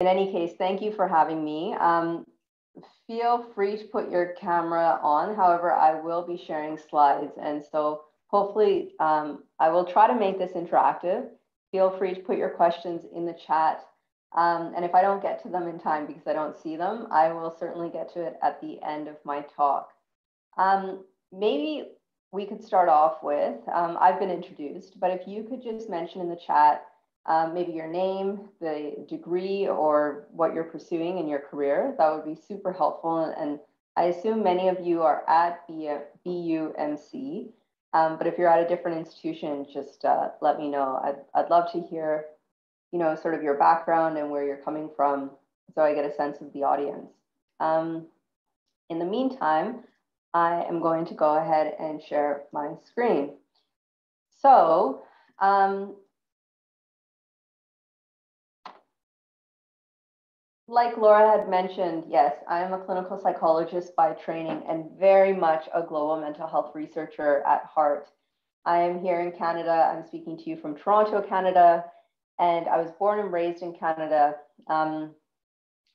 In any case, thank you for having me. Feel free to put your camera on. However, I will be sharing slides. And so hopefully I will try to make this interactive. Feel free to put your questions in the chat. And if I don't get to them in time because I don't see them, I will certainly get to it at the end of my talk. Maybe we could start off with, I've been introduced, but if you could just mention in the chat, maybe your name, the degree, or what you're pursuing in your career, that would be super helpful. And I assume many of you are at BUMC, but if you're at a different institution, just let me know. I'd love to hear, sort of your background and where you're coming from, so I get a sense of the audience. In the meantime, I am going to go ahead and share my screen. So, like Laura had mentioned, yes, I am a clinical psychologist by training and very much a global mental health researcher at heart. I am here in Canada. I'm speaking to you from Toronto, Canada, and I was born and raised in Canada,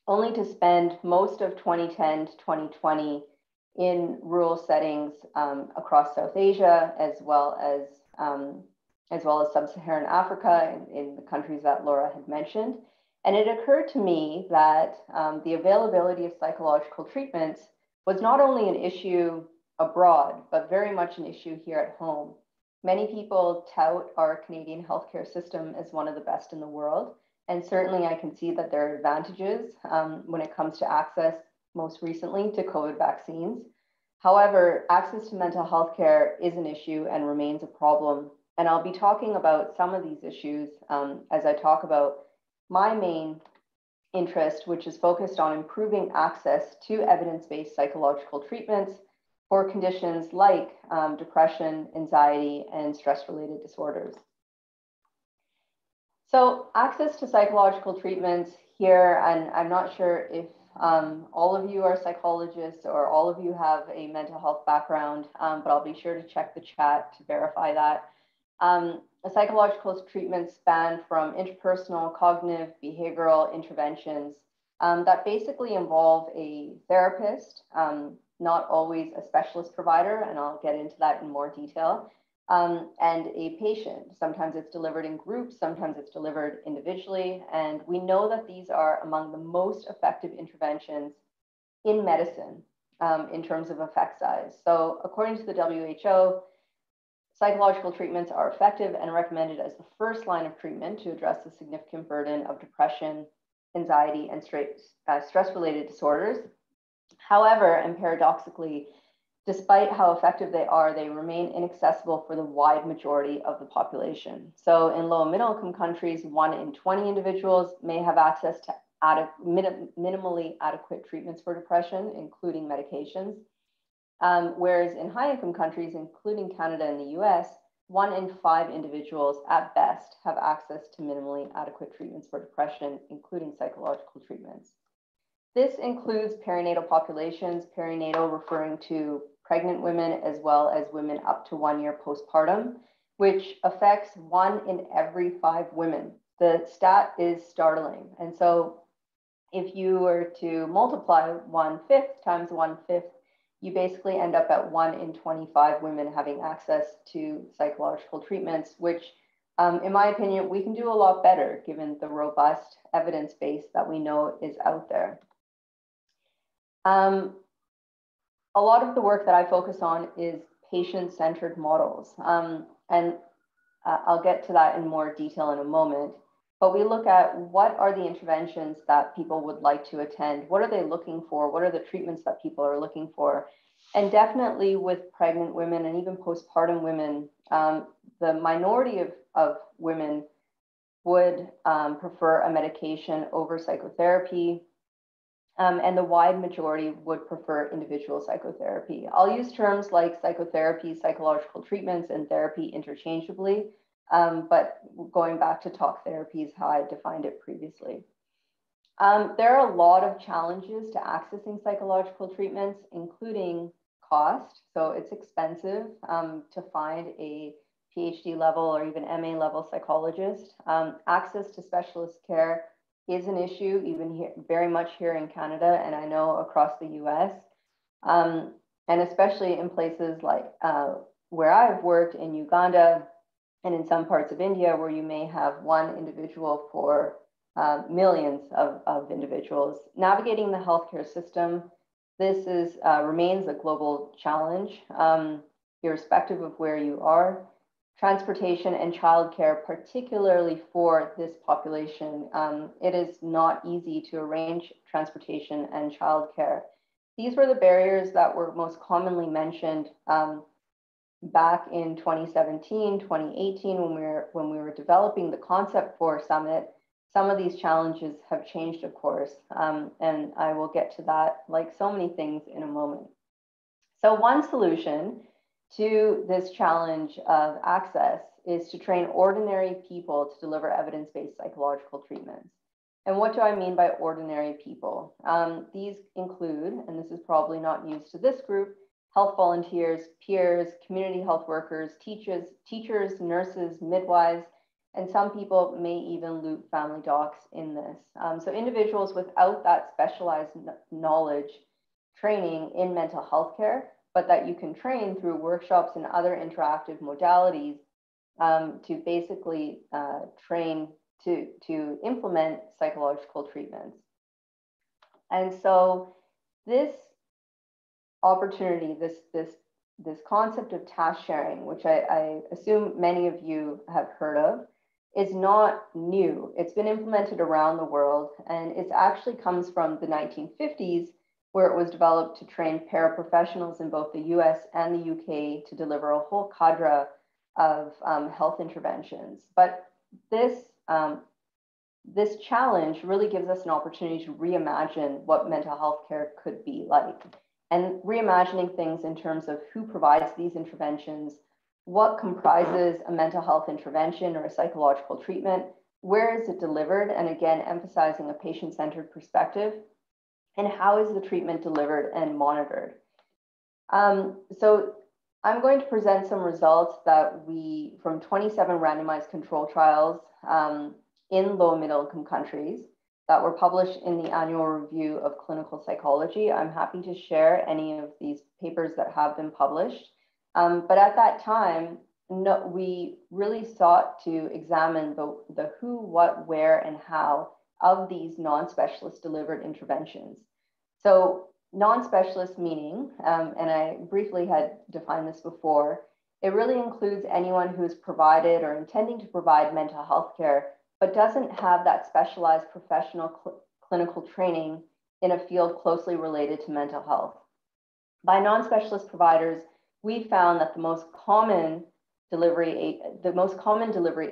only to spend most of 2010 to 2020 in rural settings across South Asia, as well as Sub-Saharan Africa in the countries that Laura had mentioned. And it occurred to me that the availability of psychological treatments was not only an issue abroad, but very much an issue here at home. Many people tout our Canadian healthcare system as one of the best in the world. And certainly I can see that there are advantages when it comes to access, most recently to COVID vaccines. However, access to mental health care is an issue and remains a problem. And I'll be talking about some of these issues as I talk about my main interest, which is focused on improving access to evidence-based psychological treatments for conditions like depression, anxiety, and stress-related disorders. So access to psychological treatments here, and I'm not sure if all of you are psychologists or all of you have a mental health background, but I'll be sure to check the chat to verify that. Psychological treatments span from interpersonal, cognitive, behavioral interventions that basically involve a therapist, not always a specialist provider, and I'll get into that in more detail, and a patient. Sometimes it's delivered in groups, sometimes it's delivered individually, and we know that these are among the most effective interventions in medicine in terms of effect size. So according to the WHO, psychological treatments are effective and recommended as the first line of treatment to address the significant burden of depression, anxiety, and stress-related disorders. However, and paradoxically, despite how effective they are, they remain inaccessible for the wide majority of the population. So in low and middle income countries, 1 in 20 individuals may have access to minimally adequate treatments for depression, including medications. Whereas in high income countries, including Canada and the US, 1 in 5 individuals at best have access to minimally adequate treatments for depression, including psychological treatments. This includes perinatal populations, perinatal referring to pregnant women as well as women up to 1 year postpartum, which affects 1 in every 5 women. The stat is startling. And so if you were to multiply 1/5 times 1/5, you basically end up at 1 in 25 women having access to psychological treatments, which in my opinion, we can do a lot better given the robust evidence base that we know is out there. A lot of the work that I focus on is patient-centered models. And I'll get to that in more detail in a moment. But we look at what are the interventions that people would like to attend? What are they looking for? What are the treatments that people are looking for? And definitely with pregnant women and even postpartum women, the minority of women would prefer a medication over psychotherapy. And the wide majority would prefer individual psychotherapy. I'll use terms like psychotherapy, psychological treatments, and therapy interchangeably, but going back to talk therapy is how I defined it previously. There are a lot of challenges to accessing psychological treatments, including cost. So it's expensive to find a PhD level or even MA level psychologist. Access to specialist care is an issue, even here, very much here in Canada, and I know across the US, and especially in places like where I've worked in Uganda and in some parts of India, where you may have one individual for millions of individuals. Navigating the healthcare system, this is remains a global challenge, irrespective of where you are. Transportation and childcare, particularly for this population, it is not easy to arrange transportation and childcare. These were the barriers that were most commonly mentioned back in 2017, 2018, when we were developing the concept for Summit. Some of these challenges have changed, of course, and I will get to that, like so many things, in a moment. So one solution to this challenge of access is to train ordinary people to deliver evidence-based psychological treatments. And what do I mean by ordinary people? These include, and this is probably not news to this group, health volunteers, peers, community health workers, teachers, nurses, midwives, and some people may even loop family docs in this. So individuals without that specialized knowledge training in mental health care, but that you can train through workshops and other interactive modalities to basically train to implement psychological treatments. And so this opportunity, this concept of task sharing, which I assume many of you have heard of, is not new. It's been implemented around the world, and it actually comes from the 1950s, where it was developed to train paraprofessionals in both the US and the UK to deliver a whole cadre of health interventions. But this challenge really gives us an opportunity to reimagine what mental health care could be like, and reimagining things in terms of who provides these interventions, what comprises a mental health intervention or a psychological treatment, where is it delivered, and again, emphasizing a patient-centered perspective, and how is the treatment delivered and monitored. So I'm going to present some results from 27 randomized control trials in low and middle income countries that were published in the annual review of clinical psychology. I'm happy to share any of these papers that have been published. But at that time, we really sought to examine the who, what, where, and how of these non-specialist delivered interventions. So non-specialist meaning, and I briefly had defined this before, it really includes anyone who is provided or intending to provide mental health care, but doesn't have that specialized professional clinical training in a field closely related to mental health. By non-specialist providers, we found that the most common delivery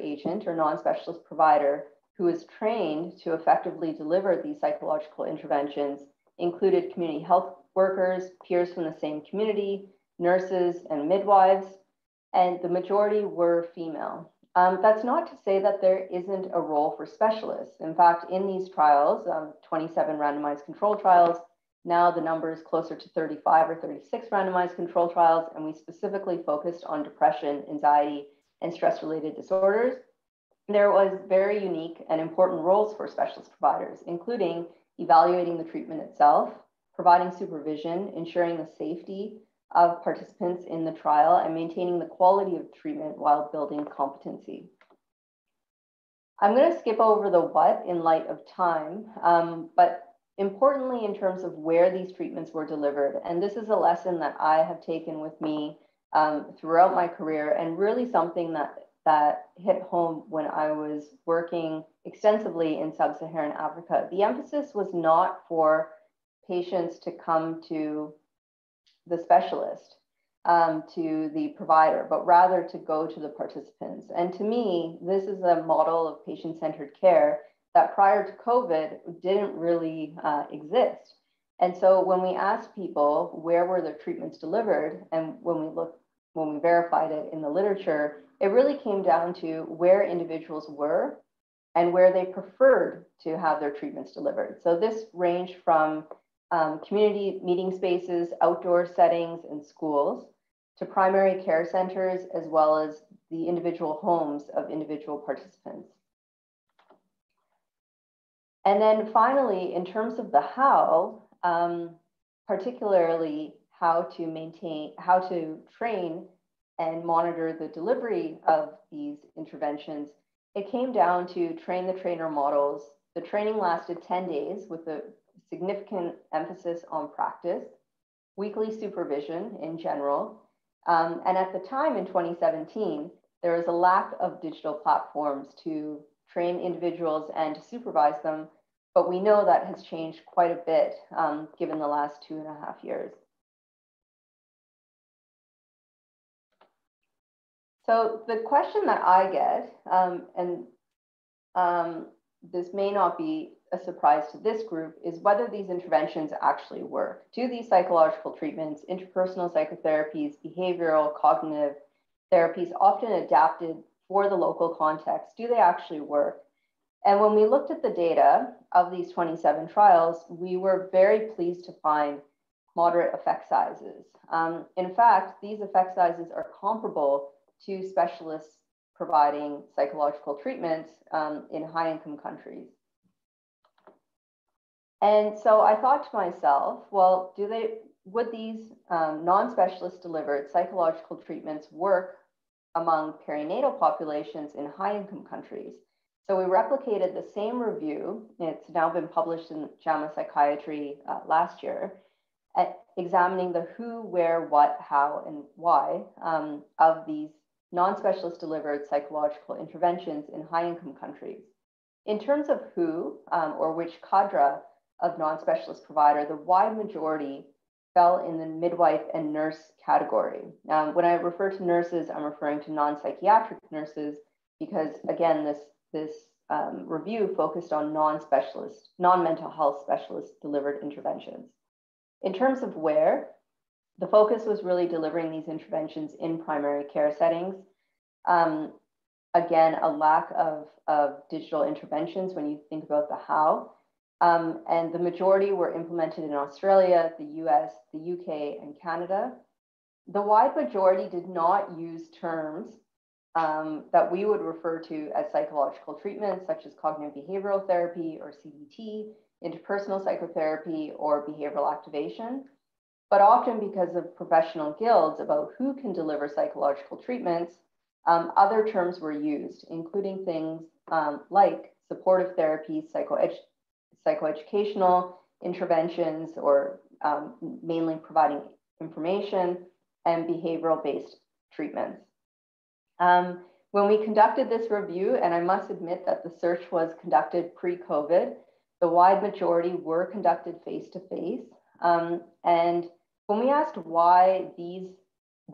agent or non-specialist provider who is trained to effectively deliver these psychological interventions included community health workers, peers from the same community, nurses, and midwives, and the majority were female. That's not to say that there isn't a role for specialists. In fact, in these trials, 27 randomized control trials, now the number is closer to 35 or 36 randomized control trials, and we specifically focused on depression, anxiety, and stress-related disorders. There was very unique and important roles for specialist providers, including evaluating the treatment itself, providing supervision, ensuring the safety of participants in the trial, and maintaining the quality of treatment while building competency. I'm going to skip over the what in light of time, but importantly, in terms of where these treatments were delivered, and this is a lesson that I have taken with me throughout my career, and really something that hit home when I was working extensively in sub-Saharan Africa. The emphasis was not for patients to come to the specialist, to the provider, but rather to go to the participants. And to me, this is a model of patient-centered care that prior to COVID didn't really exist. And so when we asked people where were their treatments delivered, and when we verified it in the literature, it really came down to where individuals were and where they preferred to have their treatments delivered. So this ranged from community meeting spaces, outdoor settings, and schools, to primary care centers, as well as the individual homes of individual participants. And then finally, in terms of the how, particularly how to train and monitor the delivery of these interventions, it came down to train the trainer models. The training lasted 10 days with a significant emphasis on practice, weekly supervision in general. And at the time in 2017, there was a lack of digital platforms to train individuals and to supervise them. But we know that has changed quite a bit given the last 2.5 years. So the question that I get, and this may not be a surprise to this group, is whether these interventions actually work. Do these psychological treatments, interpersonal psychotherapies, behavioral, cognitive therapies, often adapted for the local context, do they actually work? And when we looked at the data of these 27 trials, we were very pleased to find moderate effect sizes. In fact, these effect sizes are comparable to specialists providing psychological treatments in high-income countries. And so I thought to myself, well, would these non-specialist delivered psychological treatments work among perinatal populations in high-income countries? So we replicated the same review. It's now been published in JAMA Psychiatry last year, examining the who, where, what, how, and why of these non-specialist delivered psychological interventions in high-income countries. In terms of who, or which cadre of non-specialist provider, the wide majority fell in the midwife and nurse category. When I refer to nurses, I'm referring to non-psychiatric nurses, because again, this review focused on non-specialist, non-mental health specialist delivered interventions. In terms of where, the focus was really delivering these interventions in primary care settings. Again, a lack of digital interventions when you think about the how. And the majority were implemented in Australia, the US, the UK, and Canada. The wide majority did not use terms that we would refer to as psychological treatments, such as cognitive behavioral therapy or CBT, interpersonal psychotherapy, or behavioral activation. But often because of professional guilds about who can deliver psychological treatments, other terms were used, including things like supportive therapy, psychoeducational interventions, or mainly providing information, and behavioral-based treatments. When we conducted this review, and I must admit that the search was conducted pre-COVID, the wide majority were conducted face-to-face. And when we asked why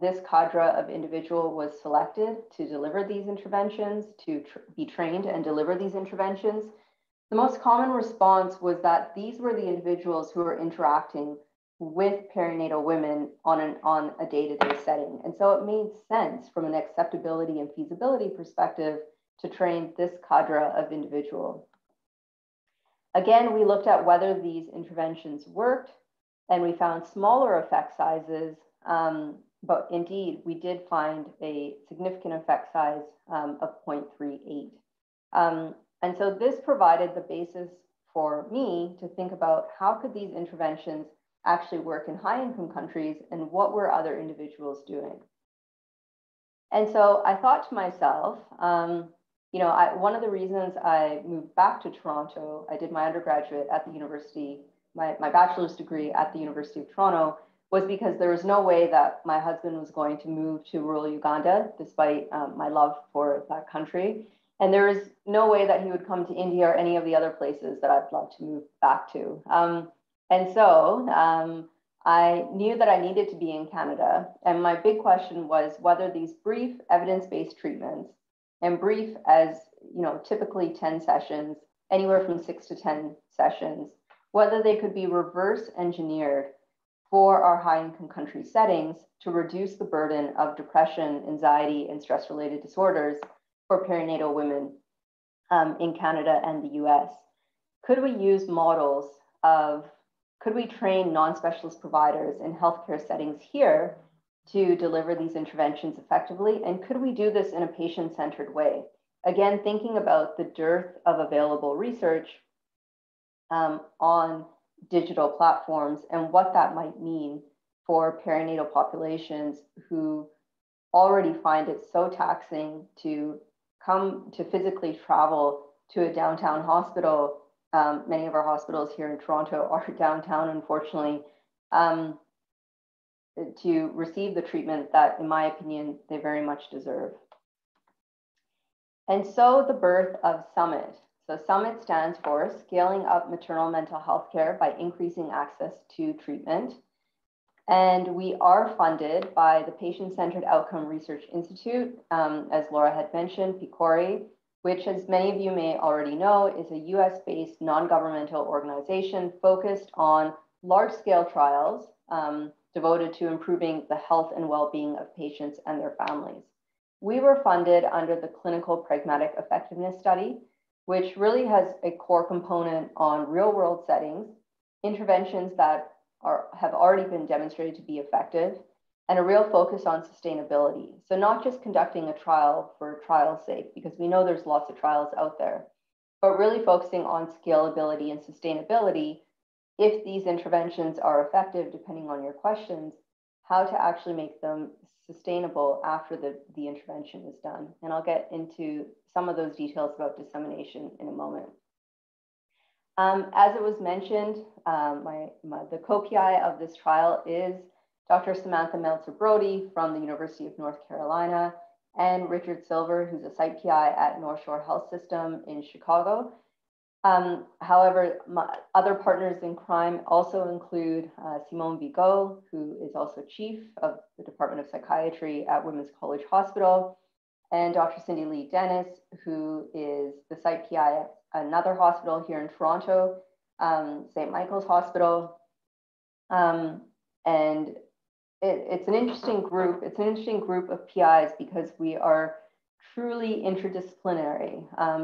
this cadre of individual was selected to deliver these interventions, to be trained and deliver these interventions, the most common response was that these were the individuals who were interacting with perinatal women on a day-to-day setting. And so it made sense from an acceptability and feasibility perspective to train this cadre of individual. Again, we looked at whether these interventions worked, and we found smaller effect sizes, but indeed, we did find a significant effect size of 0.38. And so this provided the basis for me to think about how could these interventions actually work in high-income countries, and what were other individuals doing? And so I thought to myself, one of the reasons I moved back to Toronto, I did my undergraduate at the university, my bachelor's degree at the University of Toronto, was because there was no way that my husband was going to move to rural Uganda, despite my love for that country. And there is no way that he would come to India or any of the other places that I'd love to move back to. And so I knew that I needed to be in Canada. And my big question was whether these brief evidence-based treatments, and brief as typically 10 sessions, anywhere from 6 to 10 sessions, whether they could be reverse engineered for our high-income country settings to reduce the burden of depression, anxiety, and stress-related disorders for perinatal women in Canada and the US. Could we use models could we train non-specialist providers in healthcare settings here to deliver these interventions effectively? And could we do this in a patient-centered way? Again, thinking about the dearth of available research on digital platforms and what that might mean for perinatal populations who already find it so taxing to come to physically travel to a downtown hospital. Many of our hospitals here in Toronto are downtown, unfortunately, to receive the treatment that, in my opinion, they very much deserve. And so the birth of Summit. So Summit stands for Scaling Up Maternal Mental Health Care by Increasing Access to Treatment. And we are funded by the Patient-Centered Outcome Research Institute, as Laura had mentioned, PCORI, which, as many of you may already know, is a US-based non-governmental organization focused on large-scale trials devoted to improving the health and well-being of patients and their families. We were funded under the Clinical Pragmatic Effectiveness Study, which really has a core component on real-world settings, interventions that have already been demonstrated to be effective, and a real focus on sustainability. So not just conducting a trial for trial's sake, because we know there's lots of trials out there, but really focusing on scalability and sustainability. If these interventions are effective, depending on your questions, how to actually make them sustainable after the intervention is done. And I'll get into some of those details about dissemination in a moment. As it was mentioned, the co-PI of this trial is Dr. Samantha Meltzer-Brody from the University of North Carolina, and Richard Silver, who's a site PI at North Shore Health System in Chicago. However, other partners in crime also include Simone Bigot, who is also chief of the Department of Psychiatry at Women's College Hospital, and Dr. Cindy Lee Dennis, who is the site PI at another hospital here in Toronto, St. Michael's Hospital. And it's an interesting group. It's an interesting group of PIs because we are truly interdisciplinary.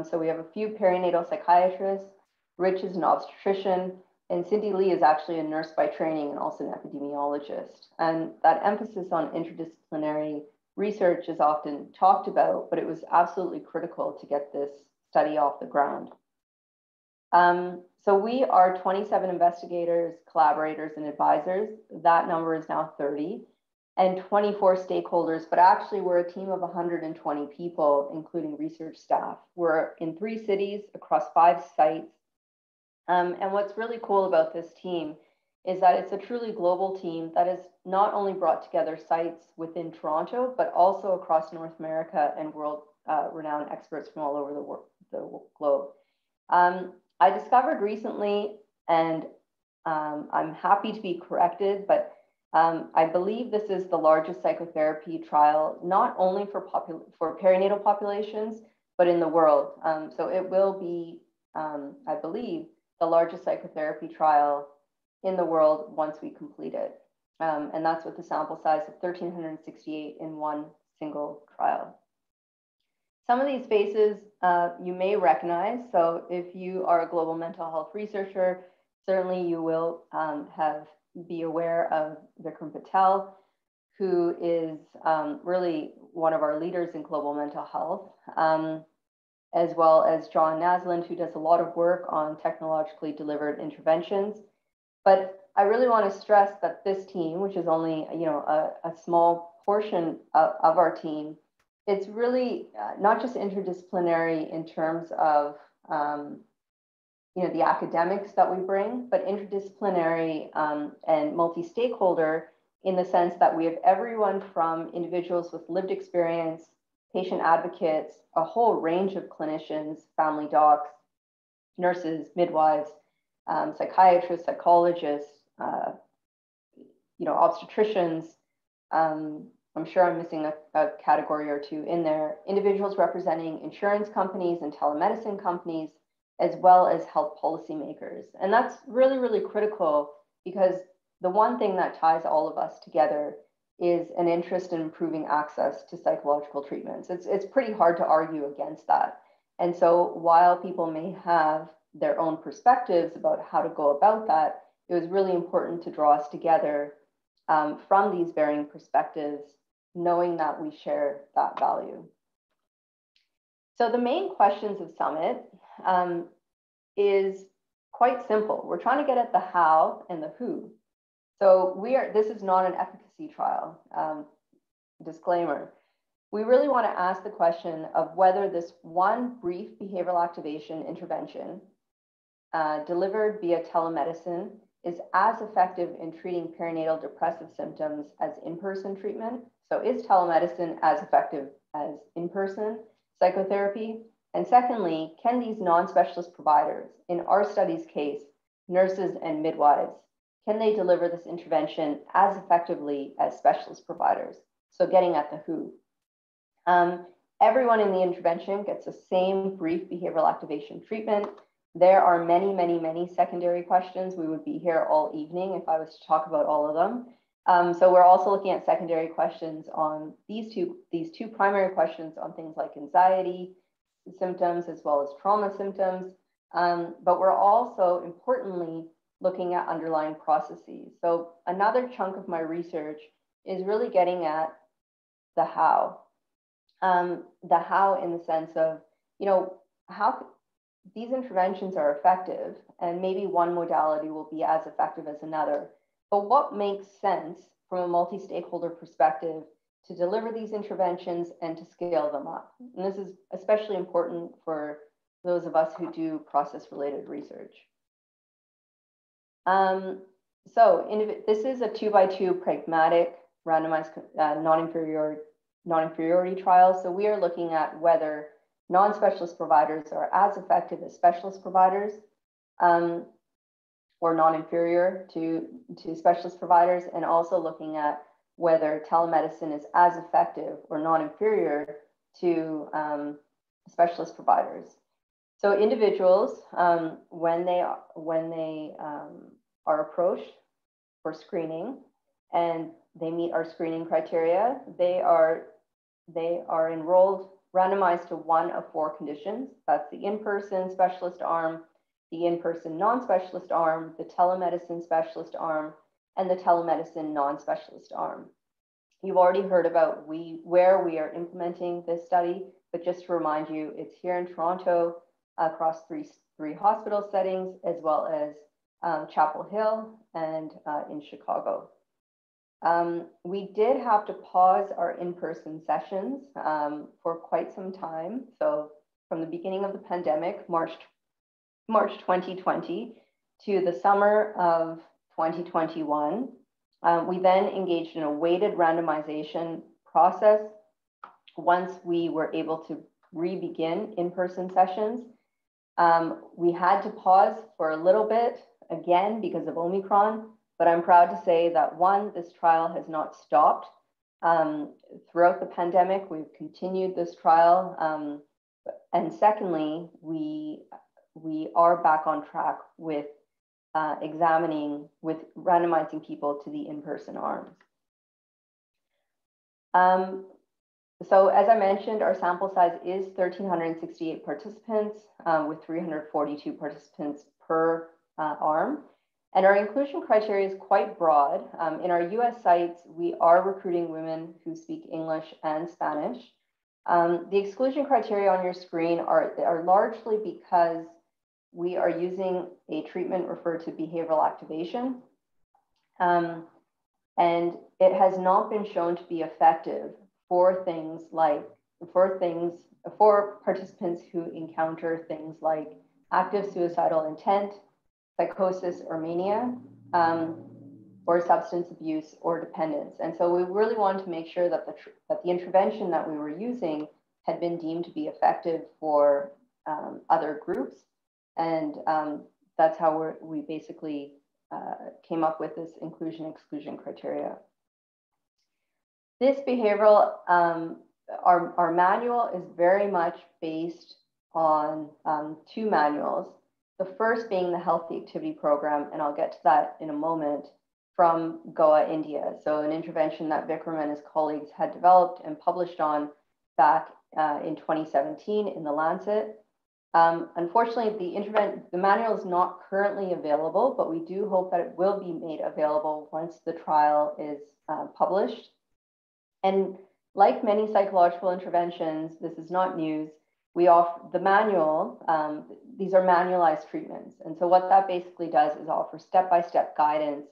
So we have a few perinatal psychiatrists, Rich is an obstetrician, and Cindy Lee is actually a nurse by training and also an epidemiologist. And that emphasis on interdisciplinary research is often talked about, but it was absolutely critical to get this study off the ground. So we are 27 investigators, collaborators, and advisors. That number is now 30. And 24 stakeholders, but actually we're a team of 120 people, including research staff. We're in 3 cities across 5 sites. And what's really cool about this team is that it's a truly global team that has not only brought together sites within Toronto, but also across North America and world-renowned experts from all over the globe. I discovered recently, and I'm happy to be corrected, but I believe this is the largest psychotherapy trial, not only for perinatal populations, but in the world. So it will be, I believe, the largest psychotherapy trial in the world once we complete it. And that's with a sample size of 1,368 in one single trial. Some of these faces you may recognize. So if you are a global mental health researcher, certainly you will be aware of Vikram Patel, who is really one of our leaders in global mental health, as well as John Naslund, who does a lot of work on technologically delivered interventions. But I really want to stress that this team, which is only a small portion of our team, it's really not just interdisciplinary in terms of the academics that we bring, but interdisciplinary and multi-stakeholder in the sense that we have everyone from individuals with lived experience, patient advocates, a whole range of clinicians, family docs, nurses, midwives, psychiatrists, psychologists, obstetricians. I'm sure I'm missing a category or two in there. Individuals representing insurance companies and telemedicine companies, as well as health policymakers. And that's really, really critical because the one thing that ties all of us together is an interest in improving access to psychological treatments. It's pretty hard to argue against that. And so while people may have their own perspectives about how to go about that, it was really important to draw us together from these varying perspectives, knowing that we share that value. So the main questions of Summit is quite simple. We're trying to get at the how and the who. So this is not an efficacy trial, disclaimer. We really want to ask the question of whether this one brief behavioral activation intervention delivered via telemedicine is as effective in treating perinatal depressive symptoms as in-person treatment. So is telemedicine as effective as in-person psychotherapy? And secondly, can these non-specialist providers, in our study's case, nurses and midwives, can they deliver this intervention as effectively as specialist providers? So getting at the who. Everyone in the intervention gets the same brief behavioral activation treatment. There are many, many, many secondary questions. We would be here all evening if I was to talk about all of them. So we're also looking at secondary questions on these two primary questions on things like anxiety symptoms as well as trauma symptoms. But we're also importantly looking at underlying processes. So another chunk of my research is really getting at the how. The how in the sense of, how these interventions are effective, and maybe one modality will be as effective as another. But what makes sense from a multi-stakeholder perspective to deliver these interventions and to scale them up? And this is especially important for those of us who do process-related research. This is a 2x2 pragmatic randomized non-inferiority trial. So we are looking at whether non-specialist providers are as effective as specialist providers or non-inferior to specialist providers, and also looking at whether telemedicine is as effective or non-inferior to specialist providers. So individuals, when they are approached for screening and they meet our screening criteria, they are enrolled, randomized to one of 4 conditions. That's the in-person specialist arm, the in-person non-specialist arm, the telemedicine specialist arm, and the telemedicine non-specialist arm. You've already heard about where we are implementing this study, but just to remind you, it's here in Toronto across three hospital settings, as well as Chapel Hill and in Chicago. We did have to pause our in-person sessions for quite some time. So from the beginning of the pandemic, March 2020 to the summer of 2021, we then engaged in a weighted randomization process once we were able to re-begin in-person sessions. We had to pause for a little bit, again, because of Omicron, but I'm proud to say that one, this trial has not stopped. Throughout the pandemic, we've continued this trial. And secondly, we are back on track with randomizing people to the in-person arms. So as I mentioned, our sample size is 1,368 participants with 342 participants per arm. And our inclusion criteria is quite broad. In our US sites, we are recruiting women who speak English and Spanish. The exclusion criteria on your screen are largely because we are using a treatment referred to behavioral activation. And it has not been shown to be effective for participants who encounter things like active suicidal intent, psychosis or mania, or substance abuse or dependence. And so we really wanted to make sure that the intervention that we were using had been deemed to be effective for other groups. And that's how we basically came up with this inclusion-exclusion criteria. This behavioral, our manual is very much based on 2 manuals. The first being the Healthy Activity Program, and I'll get to that in a moment, from Goa, India. So an intervention that Vikram and his colleagues had developed and published on back in 2017 in the Lancet. Unfortunately, the manual is not currently available, but we do hope that it will be made available once the trial is published. And like many psychological interventions, this is not news. we offer the manual. These are manualized treatments. And so what that basically does is offer step-by-step guidance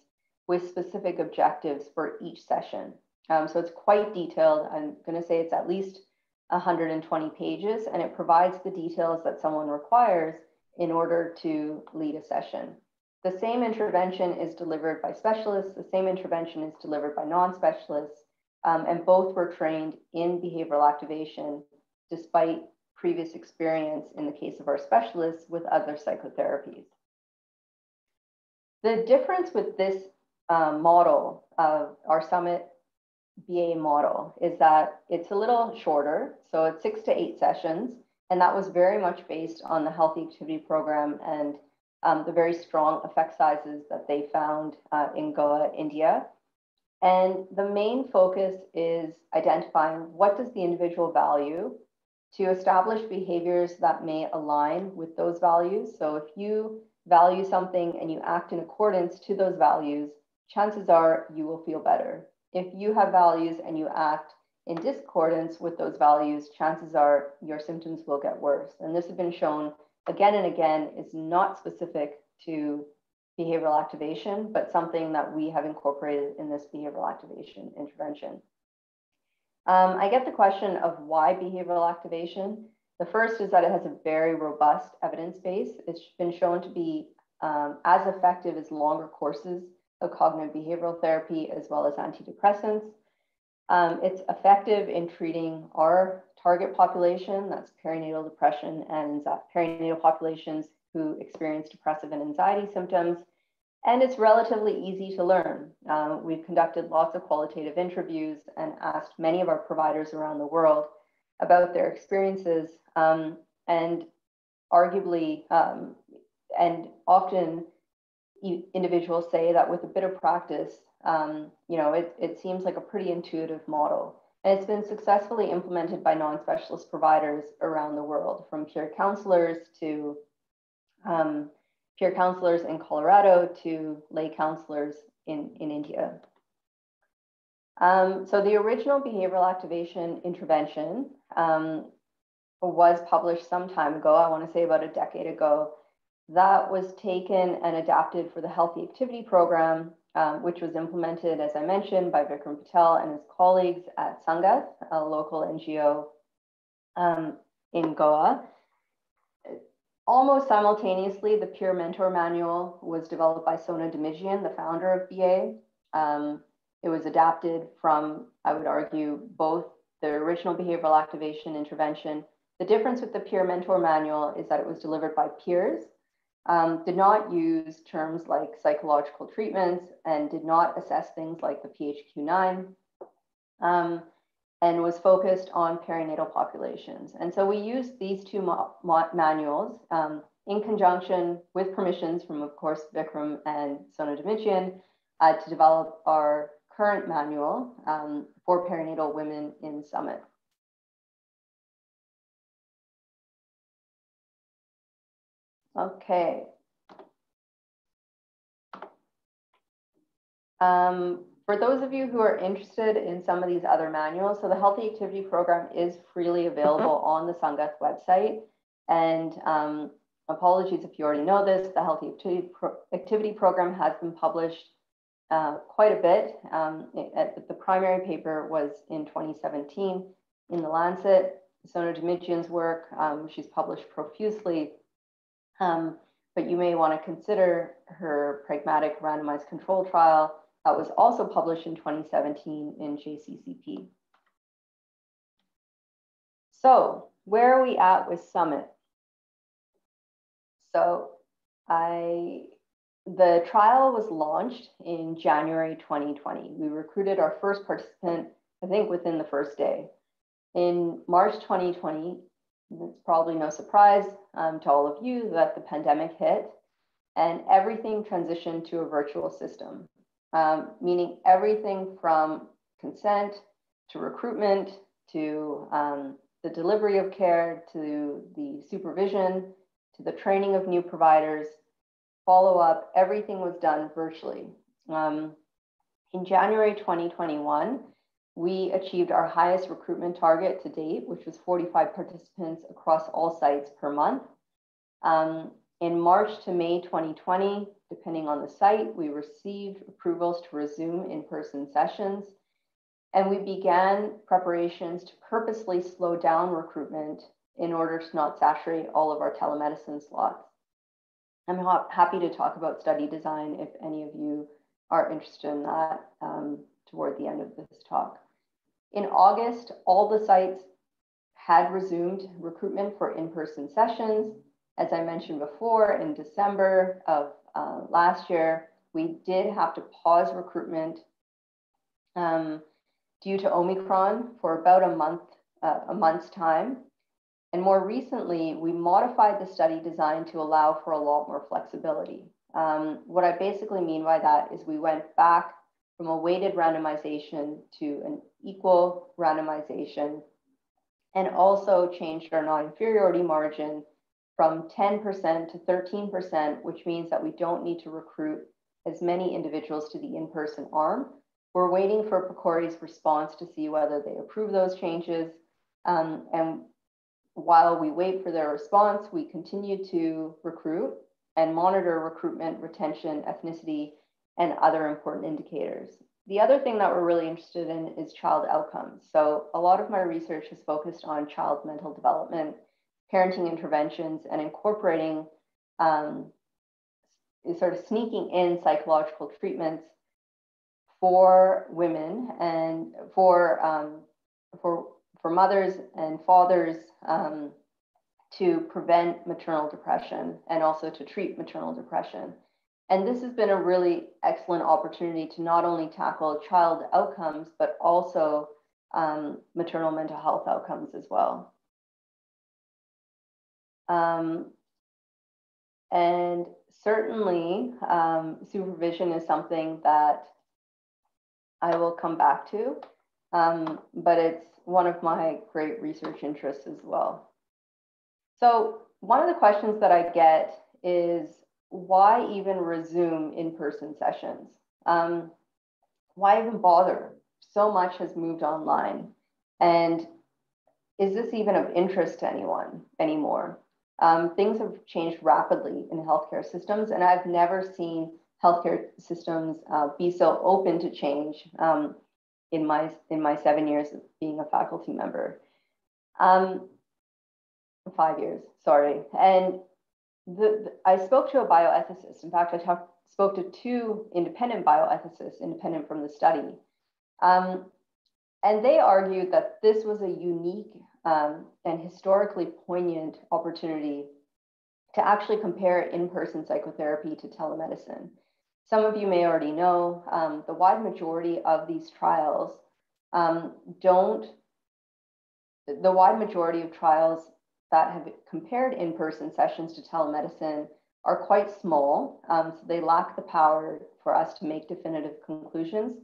with specific objectives for each session. So it's quite detailed. I'm going to say it's at least 120 pages, and it provides the details that someone requires in order to lead a session. The same intervention is delivered by specialists. The same intervention is delivered by non-specialists, and both were trained in behavioral activation despite previous experience in the case of our specialists with other psychotherapies. The difference with this model of our Summit BA model is that it's a little shorter. So it's 6 to 8 sessions. And that was very much based on the Healthy Activity Program and the very strong effect sizes that they found in Goa, India. And the main focus is identifying what does the individual value to establish behaviors that may align with those values. So if you value something and you act in accordance to those values, chances are you will feel better. If you have values and you act in discordance with those values, chances are your symptoms will get worse. And this has been shown again and again is not specific to behavioral activation, but something that we have incorporated in this behavioral activation intervention. I get the question of why behavioral activation. The first is that it has a very robust evidence base. It's been shown to be as effective as longer courses of cognitive behavioral therapy as well as antidepressants. It's effective in treating our target population, that's perinatal depression and perinatal populations who experience depressive and anxiety symptoms. And it's relatively easy to learn. We've conducted lots of qualitative interviews and asked many of our providers around the world about their experiences, and arguably, and often individuals say that with a bit of practice, it seems like a pretty intuitive model. And it's been successfully implemented by non-specialist providers around the world, from peer counselors to peer counselors in Colorado to lay counselors in India. So the original behavioral activation intervention was published some time ago, I want to say about a decade ago. That was taken and adapted for the Healthy Activity Program, which was implemented, as I mentioned, by Vikram Patel and his colleagues at Sangath, a local NGO in Goa. Almost simultaneously, the Peer Mentor Manual was developed by Sona Dimijian, the founder of BA. It was adapted from, I would argue, both the original behavioral activation intervention. The difference with the Peer Mentor Manual is that it was delivered by peers, did not use terms like psychological treatments, and did not assess things like the PHQ-9, and was focused on perinatal populations. And so we used these two manuals in conjunction with permissions from, of course, Vikram and Sona Dimijian to develop our current manual for perinatal women in Summit. Okay. For those of you who are interested in some of these other manuals, so the Healthy Activity Program is freely available on the Sangath website. And apologies if you already know this, the Healthy Activity Program has been published quite a bit. The primary paper was in 2017 in the Lancet. Sona Dimijian's work, she's published profusely. But you may want to consider her pragmatic randomized control trial that was also published in 2017 in JCCP. So where are we at with Summit? So the trial was launched in January 2020. We recruited our first participant, I think, within the first day. In March 2020, it's probably no surprise to all of you that the pandemic hit and everything transitioned to a virtual system, meaning everything from consent to recruitment to the delivery of care to the supervision to the training of new providers, follow-up, everything was done virtually. In January 2021, We achieved our highest recruitment target to date, which was 45 participants across all sites per month. In March to May 2020, depending on the site, we received approvals to resume in-person sessions, and we began preparations to purposely slow down recruitment in order to not saturate all of our telemedicine slots. I'm happy to talk about study design if any of you are interested in that toward the end of this talk. In August, all the sites had resumed recruitment for in-person sessions. As I mentioned before, in December of last year, we did have to pause recruitment due to Omicron for about a month's time. And more recently, we modified the study design to allow for a lot more flexibility. What I basically mean by that is we went back from a weighted randomization to an equal randomization, and also changed our non-inferiority margin from 10% to 13%, which means that we don't need to recruit as many individuals to the in-person arm. We're waiting for PCORI's response to see whether they approve those changes. And while we wait for their response, we continue to recruit and monitor recruitment, retention, ethnicity, and other important indicators. The other thing that we're really interested in is child outcomes. So a lot of my research is focused on child mental development, parenting interventions, and incorporating sort of sneaking in psychological treatments for women and for mothers and fathers to prevent maternal depression and also to treat maternal depression. And this has been a really excellent opportunity to not only tackle child outcomes, but also maternal mental health outcomes as well. And certainly supervision is something that I will come back to, but it's one of my great research interests as well. So one of the questions that I get is, why even resume in-person sessions? Why even bother? So much has moved online. And is this even of interest to anyone anymore? Things have changed rapidly in healthcare systems, and I've never seen healthcare systems be so open to change in my 7 years of being a faculty member. 5 years, sorry. And I spoke to a bioethicist. In fact, I spoke to 2 independent bioethicists, independent from the study. And they argued that this was a unique and historically poignant opportunity to actually compare in-person psychotherapy to telemedicine. Some of you may already know the wide majority of these trials that have compared in-person sessions to telemedicine are quite small, so they lack the power for us to make definitive conclusions.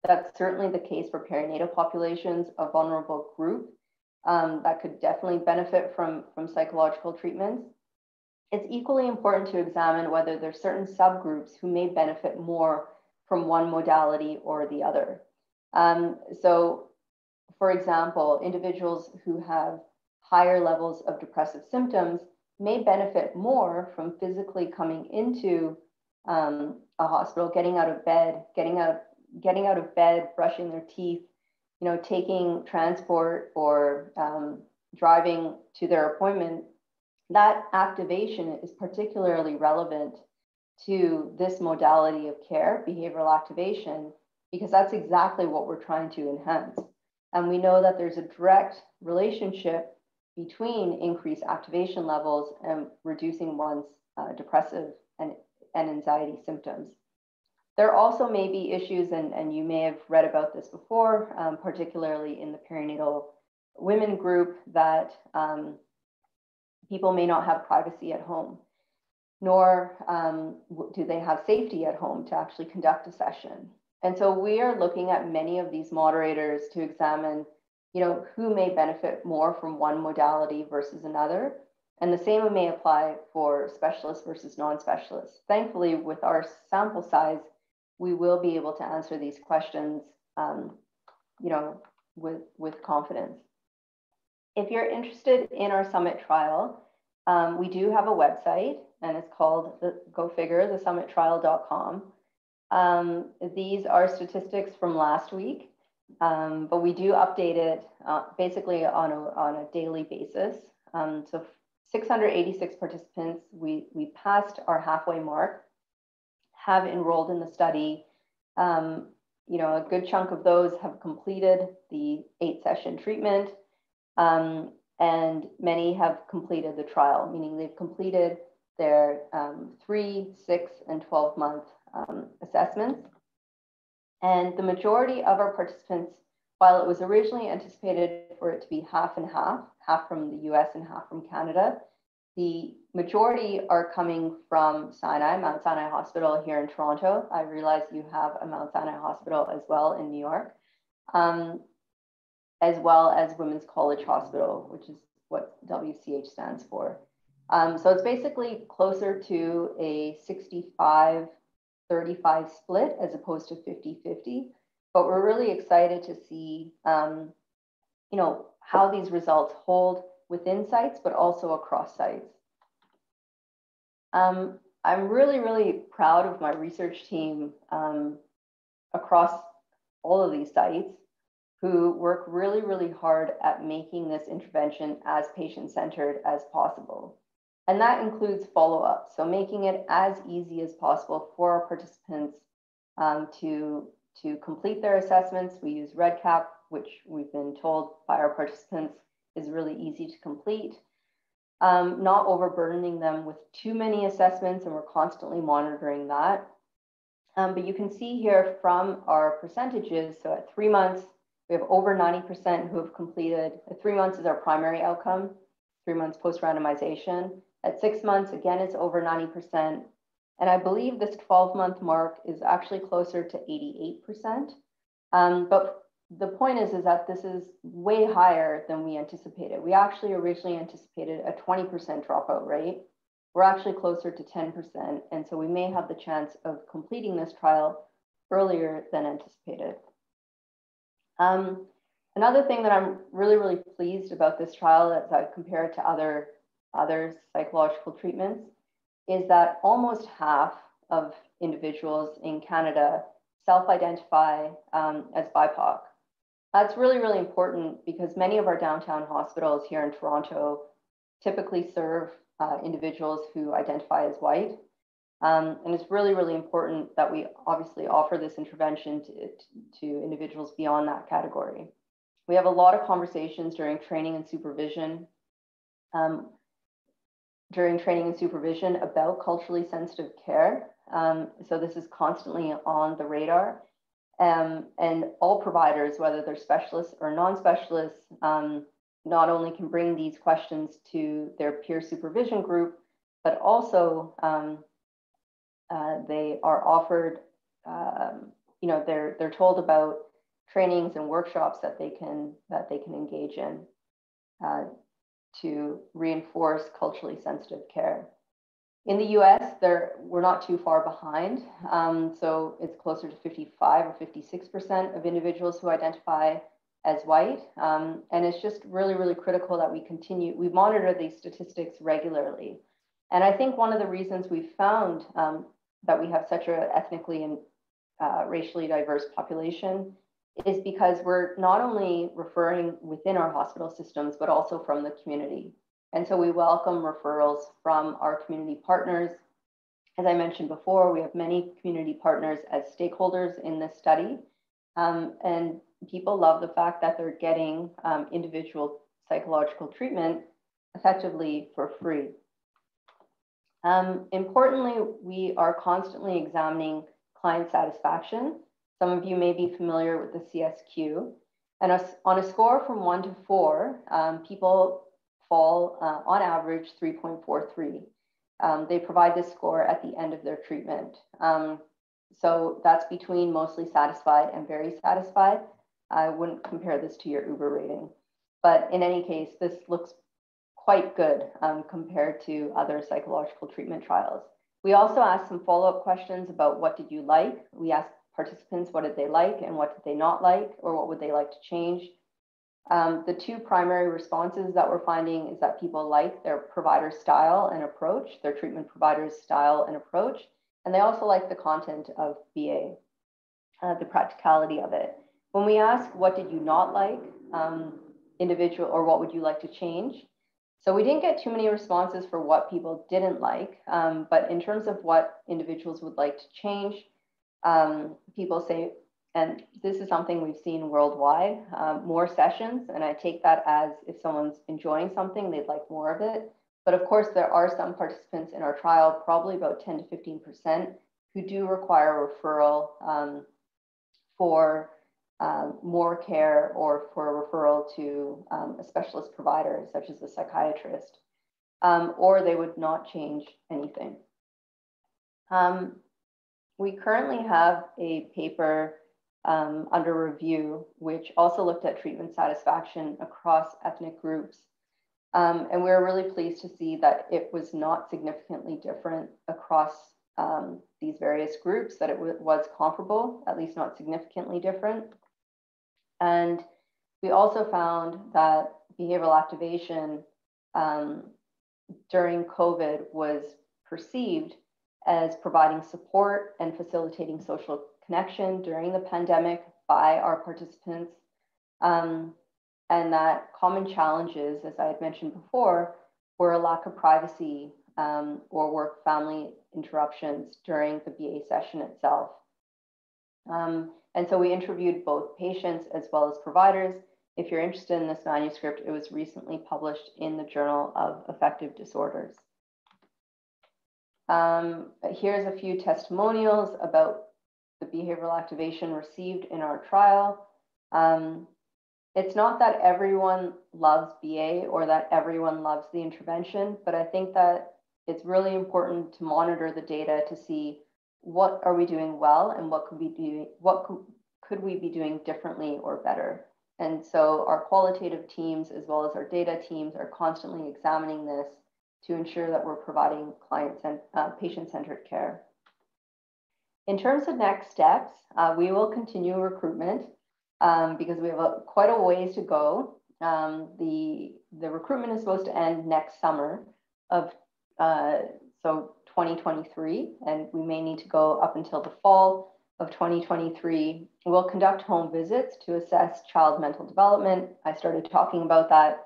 That's certainly the case for perinatal populations, a vulnerable group that could definitely benefit from psychological treatments. It's equally important to examine whether there's certain subgroups who may benefit more from one modality or the other. So, for example, individuals who have higher levels of depressive symptoms may benefit more from physically coming into a hospital, getting out of bed, brushing their teeth, taking transport or driving to their appointment. That activation is particularly relevant to this modality of care, behavioral activation, because that's exactly what we're trying to enhance. And we know that there's a direct relationship between increased activation levels and reducing one's depressive and anxiety symptoms. There also may be issues, and you may have read about this before, particularly in the perinatal women group, that people may not have privacy at home, nor do they have safety at home to actually conduct a session. And so we are looking at many of these moderators to examine, who may benefit more from one modality versus another. And the same may apply for specialists versus non-specialists. Thankfully, with our sample size, we will be able to answer these questions with confidence. If you're interested in our summit trial, we do have a website, and it's called, go figure, thesummittrial.com. These are statistics from last week, but we do update it basically on a daily basis. So 686 participants, we passed our halfway mark, have enrolled in the study. A good chunk of those have completed the 8-session treatment, and many have completed the trial, meaning they've completed their 3, 6, and 12-month assessments. And the majority of our participants, while it was originally anticipated for it to be half and half from the US and half from Canada, the majority are coming from Mount Sinai Hospital here in Toronto. I realize you have a Mount Sinai Hospital as well in New York, as well as Women's College Hospital, which is what WCH stands for. So it's basically closer to a 65-35 split as opposed to 50-50. But we're really excited to see, how these results hold within sites, but also across sites. I'm really, really proud of my research team across all of these sites, who work really, really hard at making this intervention as patient-centered as possible. And that includes follow-up. So making it as easy as possible for our participants to complete their assessments. We use REDCap, which we've been told by our participants is really easy to complete. Not overburdening them with too many assessments, and we're constantly monitoring that. But you can see here from our percentages, so at 3 months, we have over 90% who have completed. At 3 months is our primary outcome, 3 months post-randomization. At 6 months, again, it's over 90%. And I believe this 12-month mark is actually closer to 88%. But the point is that this is way higher than we anticipated. We actually originally anticipated a 20% dropout rate. We're actually closer to 10%. And so we may have the chance of completing this trial earlier than anticipated. Another thing that I'm really, really pleased about this trial as I compare it to other psychological treatments is that almost half of individuals in Canada self-identify as BIPOC. That's really, really important because many of our downtown hospitals here in Toronto typically serve individuals who identify as white. And it's really, really important that we obviously offer this intervention to individuals beyond that category. We have a lot of conversations during training and supervision about culturally sensitive care. So this is constantly on the radar. And all providers, whether they're specialists or non-specialists, not only can bring these questions to their peer supervision group, but also they are offered, they're told about trainings and workshops that they can engage in to reinforce culturally sensitive care. In the US, we're not too far behind. So it's closer to 55 or 56% of individuals who identify as white. And it's just really, really critical that we monitor these statistics regularly. And I think one of the reasons we found that we have such an ethnically and racially diverse population is because we're not only referring within our hospital systems, but also from the community. And so we welcome referrals from our community partners. As I mentioned before, we have many community partners as stakeholders in this study. And people love the fact that they're getting individual psychological treatment effectively for free. Importantly, we are constantly examining client satisfaction. Some of you may be familiar with the CSQ. And on a score from 1 to 4, people fall on average 3.43. They provide this score at the end of their treatment. So that's between mostly satisfied and very satisfied. I wouldn't compare this to your Uber rating. But in any case, this looks quite good compared to other psychological treatment trials. We also asked some follow-up questions about what did you like? We asked participants, what did they like and what did they not like, or what would they like to change. The two primary responses that we're finding is that people like their provider style and approach, their treatment provider's style and approach, and they also like the content of BA, the practicality of it. When we ask, what did you not like, individual, or what would you like to change? So we didn't get too many responses for what people didn't like, but in terms of what individuals would like to change, people say, and this is something we've seen worldwide, more sessions, and I take that as if someone's enjoying something, they'd like more of it. But of course, there are some participants in our trial, probably about 10 to 15%, who do require referral for more care or for a referral to a specialist provider, such as a psychiatrist, or they would not change anything. We currently have a paper under review, which also looked at treatment satisfaction across ethnic groups. And we're really pleased to see that it was not significantly different across these various groups, that it was comparable, at least not significantly different. And we also found that behavioral activation during COVID was perceived as providing support and facilitating social connection during the pandemic by our participants. And that common challenges, as I had mentioned before, were a lack of privacy or work-family interruptions during the BA session itself. And so we interviewed both patients as well as providers. If you're interested in this manuscript, it was recently published in the Journal of Affective Disorders. Here's a few testimonials about the behavioral activation received in our trial. It's not that everyone loves BA or that everyone loves the intervention, but I think that it's really important to monitor the data to see what are we doing well and what could we be doing differently or better. And so our qualitative teams as well as our data teams are constantly examining this to ensure that we're providing patient-centered care. In terms of next steps, we will continue recruitment because we have quite a ways to go. The recruitment is supposed to end next summer of so 2023, and we may need to go up until the fall of 2023. We'll conduct home visits to assess child mental development. I started talking about that.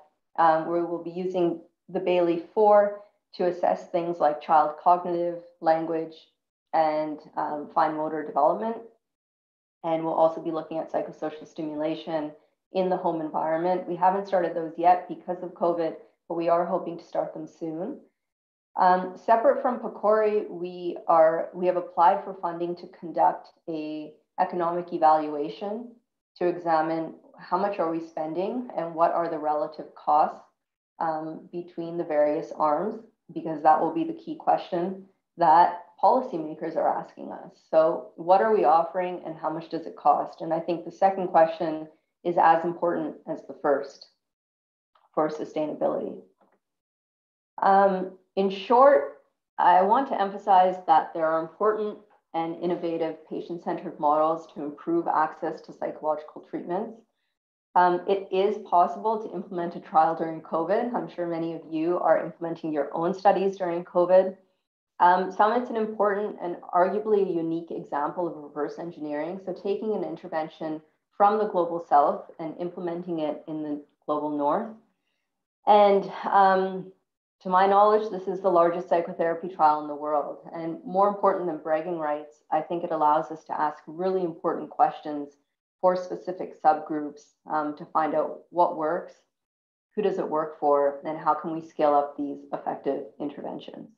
We will be using the Bailey-4 to assess things like child cognitive, language, and fine motor development. And we'll also be looking at psychosocial stimulation in the home environment. We haven't started those yet because of COVID, but we are hoping to start them soon. Separate from PCORI, we have applied for funding to conduct an economic evaluation to examine how much are we spending and what are the relative costs between the various arms, because that will be the key question that policymakers are asking us. So what are we offering and how much does it cost? And I think the second question is as important as the first for sustainability. In short, I want to emphasize that there are important and innovative patient-centered models to improve access to psychological treatments. It is possible to implement a trial during COVID. I'm sure many of you are implementing your own studies during COVID. Summit's an important and arguably a unique example of reverse engineering. So taking an intervention from the global south and implementing it in the global north. And to my knowledge, this is the largest psychotherapy trial in the world. And more important than bragging rights, I think it allows us to ask really important questions for specific subgroups to find out what works, who does it work for, and how can we scale up these effective interventions.